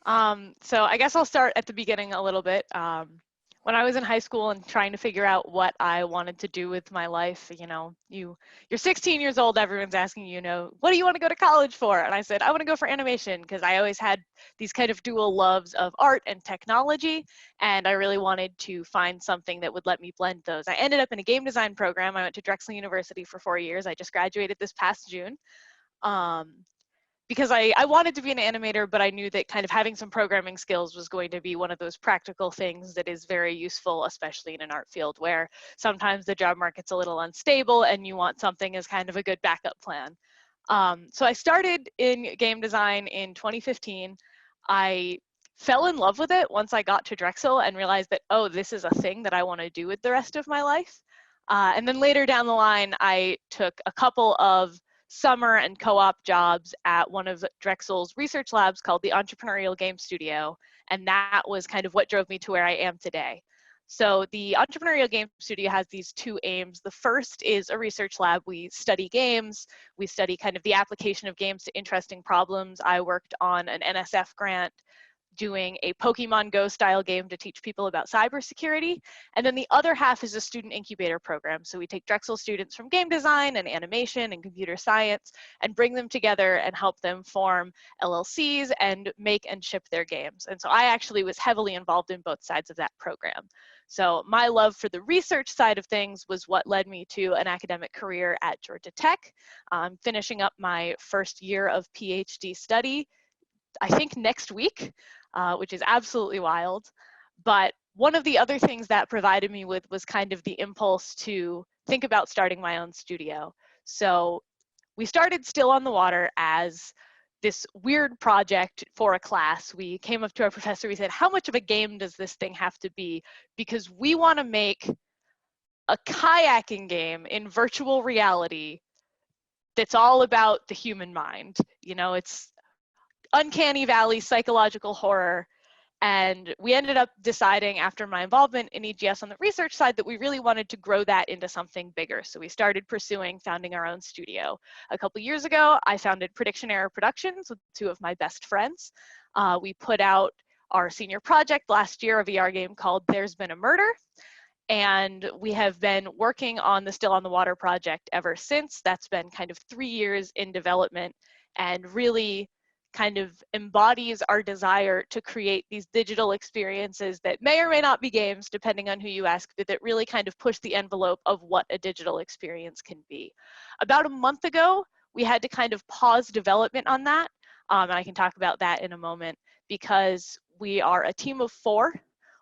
So I guess I'll start at the beginning a little bit. When I was in high school and trying to figure out what I wanted to do with my life, you're 16 years old, everyone's asking what do you want to go to college for? And I said, I want to go for animation because I always had these kind of dual loves of art and technology, and I really wanted to find something that would let me blend those. I ended up in a game design program. I went to Drexel University for 4 years. I just graduated this past June. Because I wanted to be an animator, but I knew that kind of having some programming skills was going to be one of those practical things that is very useful, especially in an art field where sometimes the job market's a little unstable and you want something as kind of a good backup plan. So I started in game design in 2015. I fell in love with it once I got to Drexel and realized that, oh, this is a thing that I want to do with the rest of my life. And then later down the line, I took a couple of summer and co-op jobs at one of Drexel's research labs called the Entrepreneurial Game Studio, and that was kind of what drove me to where I am today. So the Entrepreneurial Game Studio has these two aims. The first is a research lab. We study games. We study kind of the application of games to interesting problems. I worked on an NSF grant doing a Pokemon Go style game to teach people about cybersecurity. And then the other half is a student incubator program. So we take Drexel students from game design and animation and computer science and bring them together and help them form LLCs and make and ship their games. And so I actually was heavily involved in both sides of that program. So my love for the research side of things was what led me to an academic career at Georgia Tech. I'm finishing up my first year of PhD study, I think next week, which is absolutely wild. But one of the other things that provided me with was kind of the impulse to think about starting my own studio. So we started Still on the Water as this weird project for a class. We came up to our professor, we said, how much of a game does this thing have to be? Because we want to make a kayaking game in virtual reality that's all about the human mind. It's uncanny valley psychological horror. And we ended up deciding after my involvement in EGS on the research side that we really wanted to grow that into something bigger. So we started pursuing founding our own studio. A couple years ago, I founded Prediction Error Productions with two of my best friends. We put out our senior project last year, a VR game called There's Been a Murder. And we have been working on the Still on the Water project ever since. That's been kind of 3 years in development and really kind of embodies our desire to create these digital experiences that may or may not be games, depending on who you ask, but that really kind of push the envelope of what a digital experience can be. About a month ago, we had to kind of pause development on that, and I can talk about that in a moment, because we are a team of 4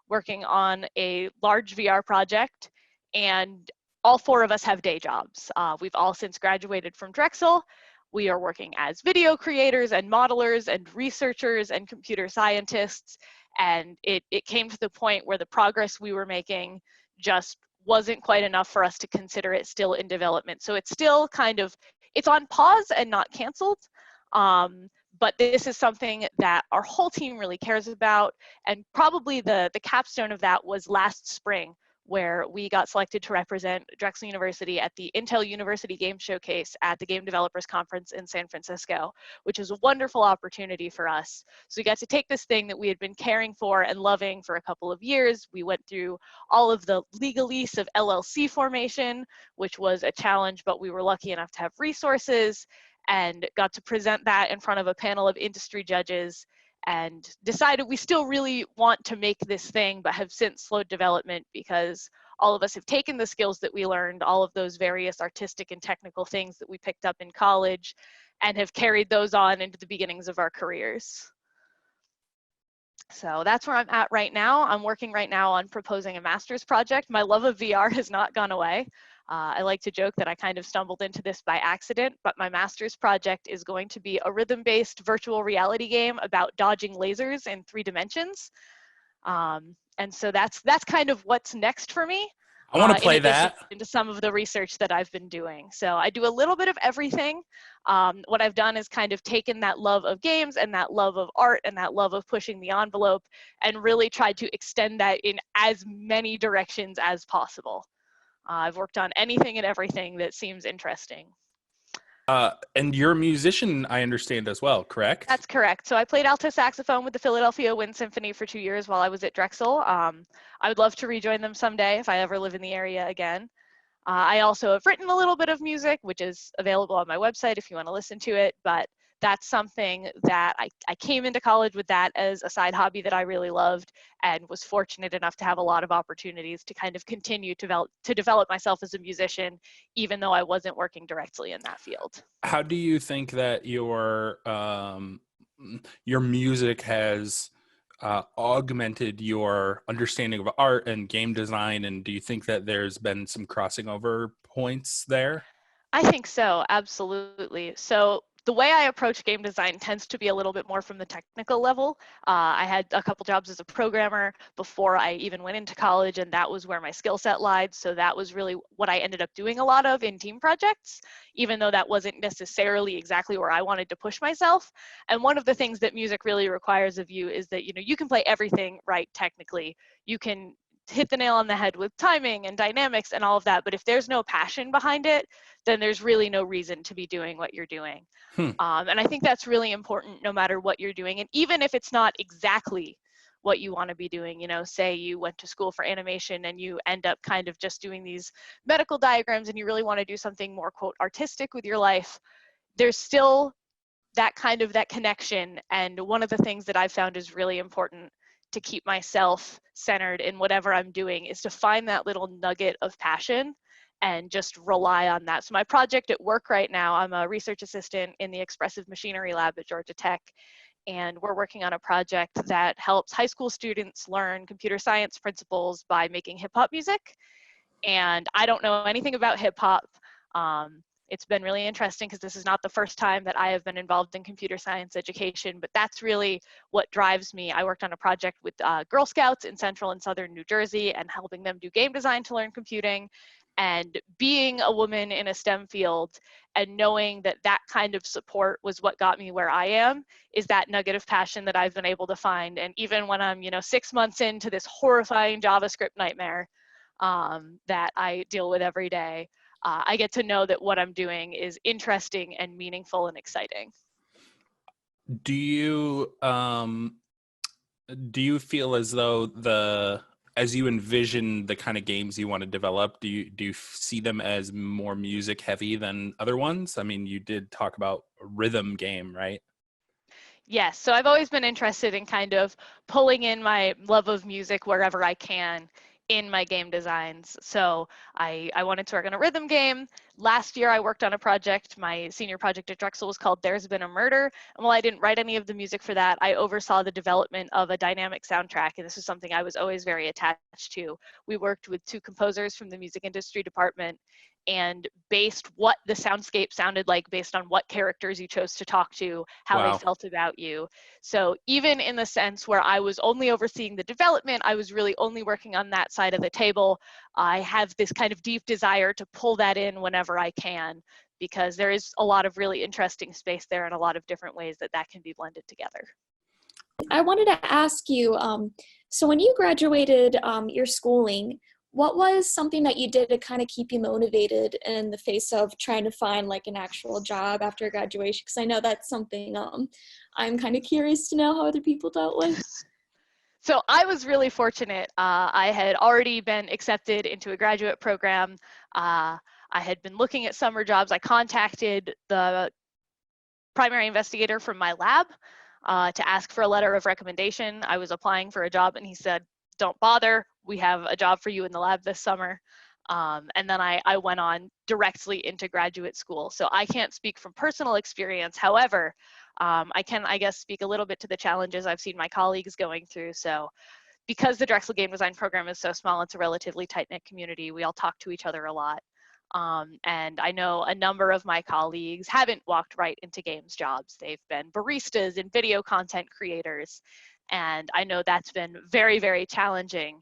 working on a large VR project, and all 4 of us have day jobs. We've all since graduated from Drexel. We are working as video creators and modelers and researchers and computer scientists. And it came to the point where the progress we were making just wasn't quite enough for us to consider it still in development. So it's still kind of, it's on pause and not canceled. But this is something that our whole team really cares about. And probably the capstone of that was last spring, where we got selected to represent Drexel University at the Intel University Game Showcase at the Game Developers Conference in San Francisco, which is a wonderful opportunity for us. So we got to take this thing that we had been caring for and loving for a couple of years. We went through all of the legalese of LLC formation, which was a challenge, but we were lucky enough to have resources and got to present that in front of a panel of industry judges, and decided we still really want to make this thing, but have since slowed development because all of us have taken the skills that we learned, all of those various artistic and technical things that we picked up in college, and have carried those on into the beginnings of our careers. So that's where I'm at right now. I'm working right now on proposing a master's project. My love of VR has not gone away. I like to joke that I kind of stumbled into this by accident, but my master's project is going to be a rhythm-based virtual reality game about dodging lasers in 3 dimensions. And so that's kind of what's next for me. I want to play that. Into some of the research that I've been doing. So I do a little bit of everything. What I've done is kind of taken that love of games and that love of art and that love of pushing the envelope and really tried to extend that in as many directions as possible. I've worked on anything and everything that seems interesting. And you're a musician, I understand as well, correct? That's correct. So I played alto saxophone with the Philadelphia Wind Symphony for 2 years while I was at Drexel. I would love to rejoin them someday if I ever live in the area again. I also have written a little bit of music, which is available on my website if you want to listen to it, but that's something that I came into college with that as a side hobby that I really loved and was fortunate enough to have a lot of opportunities to kind of continue to develop myself as a musician, even though I wasn't working directly in that field. How do you think that your music has augmented your understanding of art and game design? And do you think that there's been some crossing over points there? I think so, absolutely. So the way I approach game design tends to be a little bit more from the technical level. I had a couple jobs as a programmer before I even went into college, and that was where my skill set lied. So that was really what I ended up doing a lot of in team projects, even though that wasn't necessarily exactly where I wanted to push myself. And one of the things that music really requires of you is that, you know, you can play everything right technically. You can hit the nail on the head with timing and dynamics and all of that, but if there's no passion behind it, then there's really no reason to be doing what you're doing. Hmm. And I think that's really important no matter what you're doing. And even if it's not exactly what you want to be doing, you know, say you went to school for animation and you end up kind of just doing these medical diagrams and you really want to do something more, quote, artistic with your life, there's still that connection. And one of the things that I've found is really important to keep myself centered in whatever I'm doing is to find that little nugget of passion and just rely on that. So my project at work right now, I'm a research assistant in the expressive machinery lab at Georgia Tech, and we're working on a project that helps high school students learn computer science principles by making hip hop music. And I don't know anything about hip hop. It's been really interesting because this is not the first time that I have been involved in computer science education, but that's really what drives me. I worked on a project with Girl Scouts in central and southern New Jersey and helping them do game design to learn computing. And being a woman in a STEM field and knowing that that kind of support was what got me where I am is that nugget of passion that I've been able to find. And even when I'm, 6 months into this horrifying JavaScript nightmare that I deal with every day, I get to know that what I'm doing is interesting and meaningful and exciting. Do you feel as though as you envision the kind of games you want to develop, do you see them as more music heavy than other ones? I mean, you did talk about a rhythm game, right? Yes, so I've always been interested in kind of pulling in my love of music wherever I can in my game designs. So I wanted to work on a rhythm game. Last year I worked on a project, my senior project at Drexel was called There's Been a Murder. And while I didn't write any of the music for that, I oversaw the development of a dynamic soundtrack. And this is something I was always very attached to. We worked with 2 composers from the music industry department and based what the soundscape sounded like based on what characters you chose to talk to, how they Wow. felt about you. So even in the sense where I was only overseeing the development, I was really only working on that side of the table. I have this kind of deep desire to pull that in whenever I can, because there is a lot of really interesting space there and a lot of different ways that that can be blended together. I wanted to ask you, so when you graduated your schooling, what was something that you did to kind of keep you motivated in the face of trying to find like an actual job after graduation? Because I know that's something I'm kind of curious to know how other people dealt with. So I was really fortunate. I had already been accepted into a graduate program. I had been looking at summer jobs. I contacted the primary investigator from my lab to ask for a letter of recommendation. I was applying for a job and he said, don't bother, we have a job for you in the lab this summer. And then I went on directly into graduate school. So I can't speak from personal experience. However, I can, I guess, speak a little bit to the challenges I've seen my colleagues going through. So because the Drexel Game Design program is so small, it's a relatively tight-knit community. We all talk to each other a lot. And I know a number of my colleagues haven't walked right into games jobs. They've been baristas and video content creators. And I know that's been very, very challenging.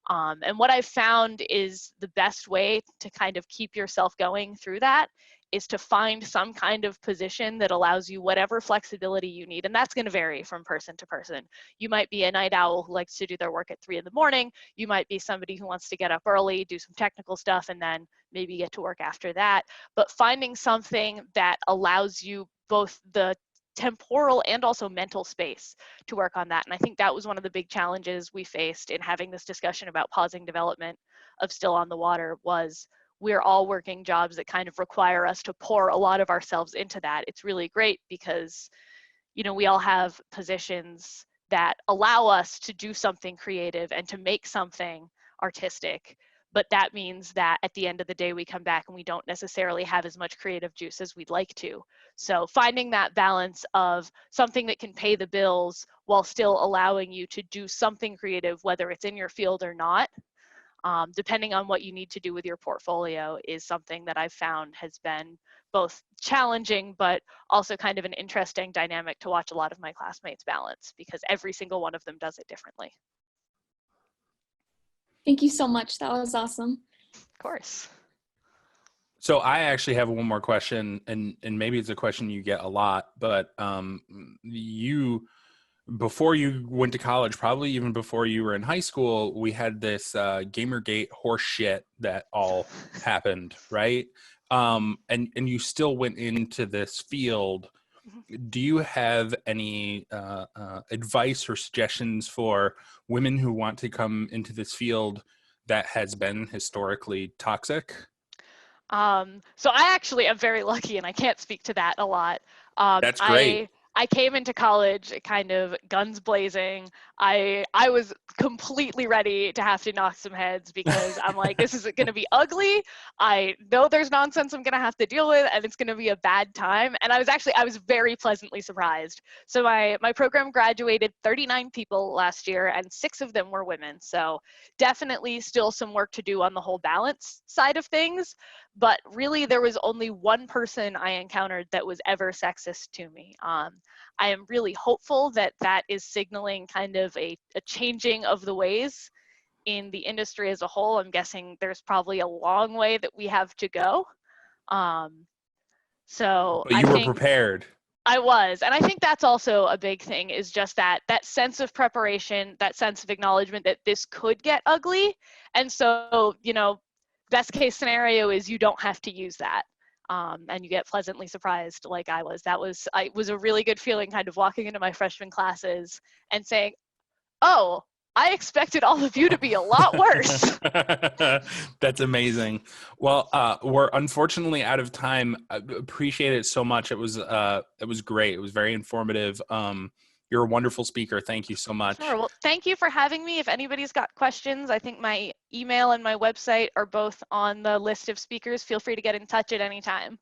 And what I've found is the best way to kind of keep yourself going through that is to find some kind of position that allows you whatever flexibility you need. And that's going to vary from person to person. You might be a night owl who likes to do their work at 3 in the morning. You might be somebody who wants to get up early, do some technical stuff, and then maybe get to work after that. But finding something that allows you both the temporal and also mental space to work on that. And I think that was one of the big challenges we faced in having this discussion about pausing development of Still on the Water was we're all working jobs that kind of require us to pour a lot of ourselves into that. It's really great because, you know, we all have positions that allow us to do something creative and to make something artistic. But that means that at the end of the day, we come back and we don't necessarily have as much creative juice as we'd like to. So finding that balance of something that can pay the bills while still allowing you to do something creative, whether it's in your field or not, depending on what you need to do with your portfolio, is something that I've found has been both challenging, but also kind of an interesting dynamic to watch a lot of my classmates balance, because every single one of them does it differently. Thank you so much. That was awesome. Of course. So I actually have one more question, and maybe it's a question you get a lot, but you, before you went to college, probably even before you were in high school, we had this Gamergate horse shit that all happened, right? And you still went into this field. Do you have any advice or suggestions for women who want to come into this field that has been historically toxic? So I actually am very lucky, and I can't speak to that a lot. That's great. I came into college kind of guns blazing. I was completely ready to have to knock some heads because I'm like, this is going to be ugly. I know there's nonsense I'm going to have to deal with, and it's going to be a bad time. And I was very pleasantly surprised. So my program graduated 39 people last year, and 6 of them were women. So definitely still some work to do on the whole balance side of things. But really, there was only one person I encountered that was ever sexist to me. I am really hopeful that that is signaling kind of a changing of the ways in the industry as a whole. I'm guessing there's probably a long way that we have to go. So But you were prepared. I was, and I think that's also a big thing, is just that sense of preparation, that sense of acknowledgement that this could get ugly. And so, you know, best case scenario is you don't have to use that. And you get pleasantly surprised like I was. It was a really good feeling kind of walking into my freshman classes and saying, oh, I expected all of you to be a lot worse. That's amazing. Well, we're unfortunately out of time. I appreciate it so much. It was great. It was very informative. You're a wonderful speaker. Thank you so much. Sure. Well, thank you for having me. If anybody's got questions, I think my email and my website are both on the list of speakers. Feel free to get in touch at any time.